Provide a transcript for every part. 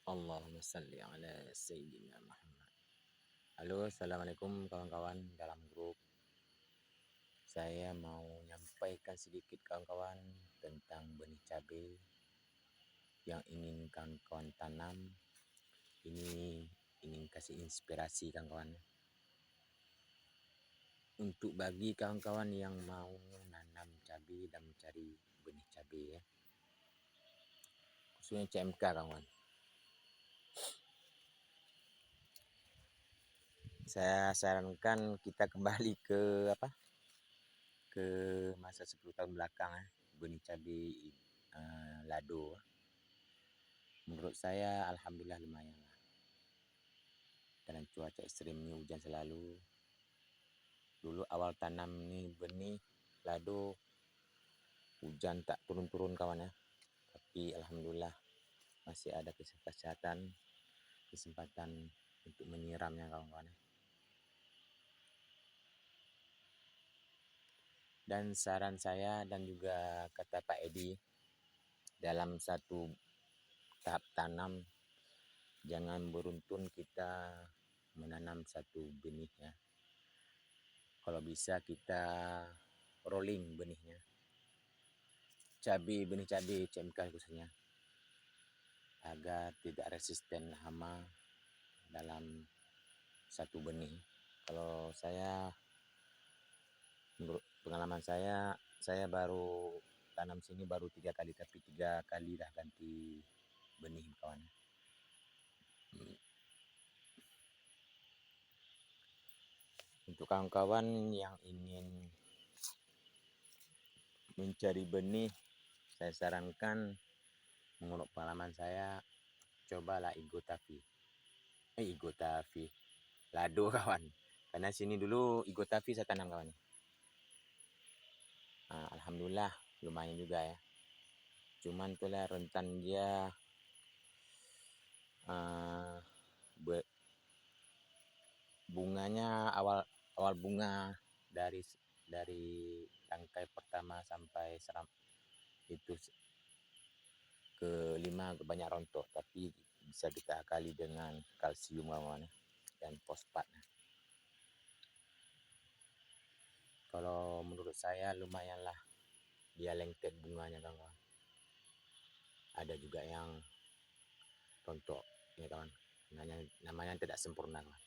Allahumma salli ala Sayyidina Muhammad. Halo, assalamualaikum kawan-kawan dalam grup. Saya mau menyampaikan sedikit kawan-kawan tentang benih cabai yang ingin kawan-kawan tanam. Ini ingin kasih inspirasi kawan-kawan untuk bagi kawan-kawan yang mau nanam cabai dan mencari benih cabai ya. Khususnya CMK kawan. Saya sarankan kita kembali ke masa 10 tahun belakang benih cabai lado. Menurut saya alhamdulillah lumayan lah. Dengan cuaca ekstrim ini hujan selalu. Dulu awal tanam nih benih lado hujan tak turun-turun kawan ya. Tapi alhamdulillah masih ada kesempatan untuk menyiramnya kawan-kawan. Dan saran saya dan juga kata Pak Edi, dalam satu tahap tanam jangan beruntun kita menanam satu benih ya. Kalau bisa kita rolling benihnya. Benih cabai CMK khususnya, agar tidak resisten hama dalam satu benih. Kalau saya, menurut pengalaman saya baru tanam sini baru 3 kali, tapi 3 kali dah ganti benih kawan. Untuk kawan-kawan yang ingin mencari benih, saya sarankan menurut pengalaman saya cobalah Igotavi lado kawan, karena sini dulu Igotavi saya tanam kawan. Alhamdulillah lumayan juga ya, cuman itulah rentan dia bunganya awal bunga dari tangkai pertama sampai seram itu ke-5 banyak rontok, tapi bisa kita akali dengan kalsium kawan dan fosfat. Kalau menurut saya lumayanlah dia lengket bunganya kawan. Ada juga yang rontok ya kawan, namanya tidak sempurna kawan.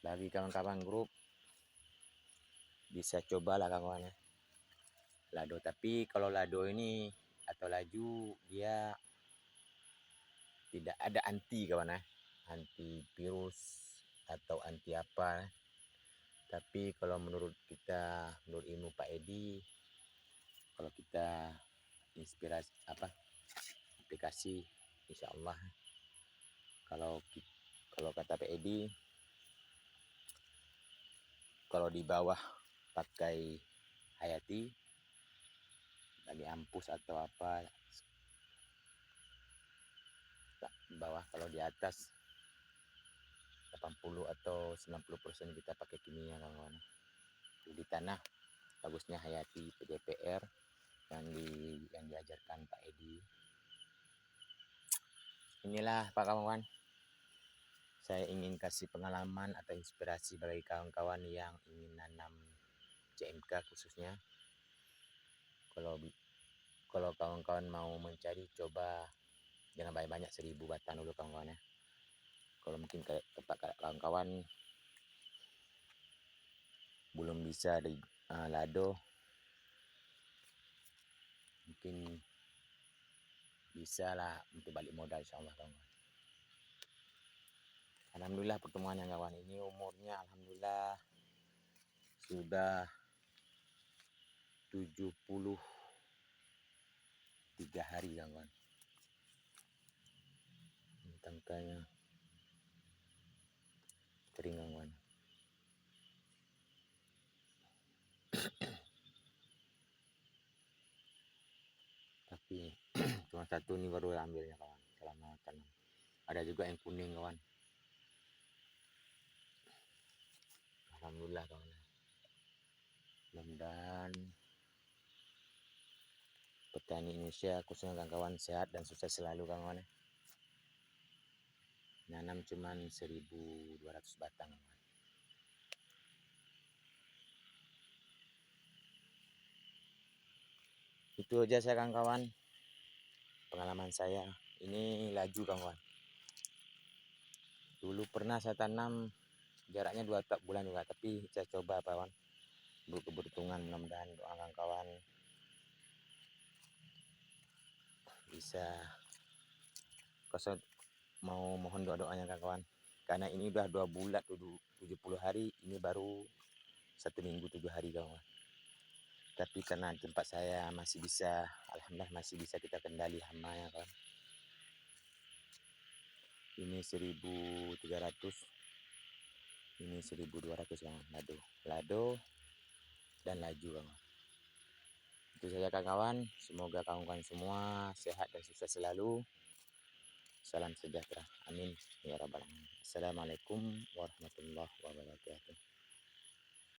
Bagi kawan-kawan grup bisa cobalah kawan ya lado, tapi kalau lado ini atau laju dia tidak ada anti kawan anti virus atau anti apa. Tapi kalau menurut ilmu Pak Edi, kalau kita aplikasi insya Allah, kalau kata Pak Edi, kalau di bawah pakai hayati bagi ampus atau apa di bawah, kalau di atas 80 atau 90% kita pakai kimia kawan. Di tanah bagusnya hayati PDPR yang diajarkan Pak Edi. Inilah Pak kawan, saya ingin kasih pengalaman atau inspirasi bagi kawan-kawan yang ingin nanam CMK khususnya. Kalau kawan-kawan mau mencari, coba jangan banyak-banyak, 1000 batang dulu kawan-kawan ya. Kalau mungkin tempat kawan-kawan belum bisa di lado, mungkin bisa lah untuk balik modal insya Allah kawan. Alhamdulillah pertemuan yang kawan ini umurnya alhamdulillah sudah 73 hari kawan. Tangkainya kering kawan. Tapi cuma satu ini baru ambilnya kawan selama tanam. Ada juga yang kuning kawan. Alhamdulillah kawan. Mudah-mudahan petani Indonesia khususnya kawan-kawan sehat dan sukses selalu kawan-kawan ya. Nanam cuman 1.200 batang kawan. Itu aja saya kawan-kawan, pengalaman saya. Ini laju kawan. Dulu pernah saya tanam jaraknya 2 bulan juga, tapi saya coba kawan. Berkeberuntungan, mudah-mudahan doa kawan-kawan bisa. Kosong mau mohon doa-doanya kawan-kawan, karena ini udah 2 bulan 70 hari, ini baru 1 minggu 7 hari kawan. Tapi karena tempat saya masih bisa, alhamdulillah masih bisa kita kendali hamanya kawan. Ini 1.300, ini 1.200 kawan. Lado dan laju kawan. Itu saja kawan-kawan, semoga kawan-kawan semua sehat dan sukses selalu. Salam sejahtera, amin ya rabbal alamin. Assalamualaikum warahmatullahi wabarakatuh.